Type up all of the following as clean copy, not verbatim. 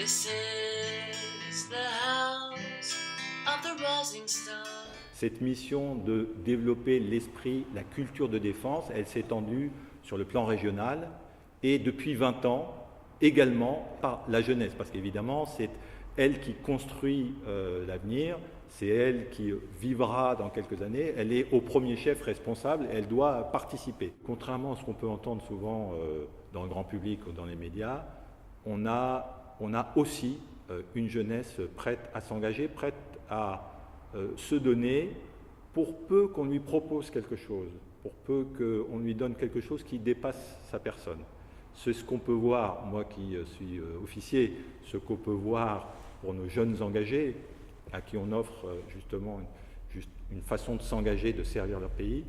This is the house of the rising star. Cette mission de développer l'esprit, la culture de défense, elle s'est étendue sur le plan régional et depuis 20 ans également par la jeunesse, parce qu'évidemment c'est elle qui construit l'avenir, c'est elle qui vivra dans quelques années, elle est au premier chef responsable, elle doit participer. Contrairement à ce qu'on peut entendre souvent dans le grand public ou dans les médias, on a aussi une jeunesse prête à s'engager, prête à se donner pour peu qu'on lui propose quelque chose, pour peu qu'on lui donne quelque chose qui dépasse sa personne. C'est ce qu'on peut voir, moi qui suis officier, ce qu'on peut voir pour nos jeunes engagés, à qui on offre justement une façon de s'engager, de servir leur pays.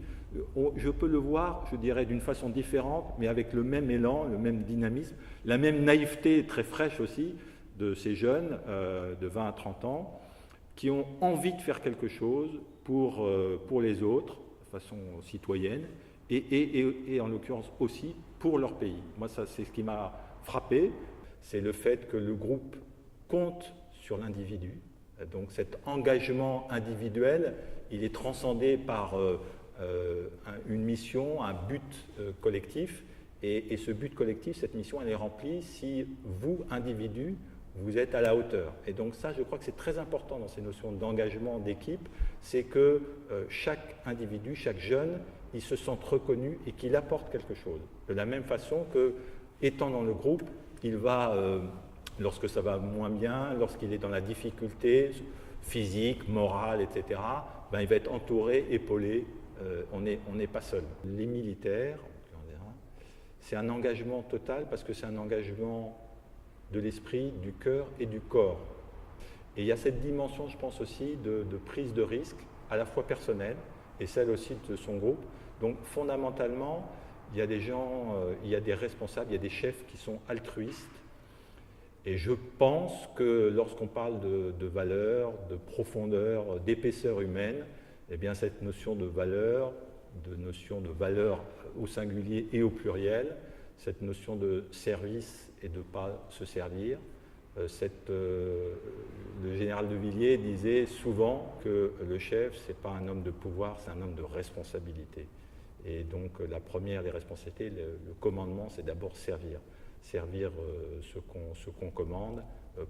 Je peux le voir, je dirais, d'une façon différente, mais avec le même élan, le même dynamisme, la même naïveté très fraîche aussi de ces jeunes de 20 à 30 ans, qui ont envie de faire quelque chose pour les autres, de façon citoyenne, et en l'occurrence aussi pour leur pays. Moi, ça, c'est ce qui m'a frappé, c'est le fait que le groupe compte sur l'individu. Donc cet engagement individuel, il est transcendé par une mission, un but collectif, et ce but collectif, cette mission, elle est remplie si vous, individu, vous êtes à la hauteur. Et donc ça, je crois que c'est très important dans ces notions d'engagement d'équipe, c'est que chaque individu, chaque jeune, il se sente reconnu et qu'il apporte quelque chose. De la même façon que, étant dans le groupe, il va, lorsque ça va moins bien, lorsqu'il est dans la difficulté physique, morale, etc., ben, il va être entouré, épaulé, on n'est pas seul. Les militaires, c'est un engagement total parce que c'est un engagement de l'esprit, du cœur et du corps. Et il y a cette dimension, je pense aussi, de prise de risque, à la fois personnelle et celle aussi de son groupe. Donc fondamentalement, il y a des gens, il y a des responsables, il y a des chefs qui sont altruistes. Et je pense que lorsqu'on parle de valeur, de profondeur, d'épaisseur humaine, eh bien cette notion de valeur au singulier et au pluriel, cette notion de service et de ne pas se servir. Le général de Villiers disait souvent que le chef, ce n'est pas un homme de pouvoir, c'est un homme de responsabilité. Et donc la première des responsabilités, le commandement, c'est d'abord servir ce qu'on commande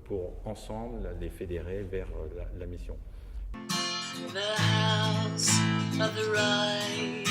pour ensemble les fédérer vers la mission. The house of the rising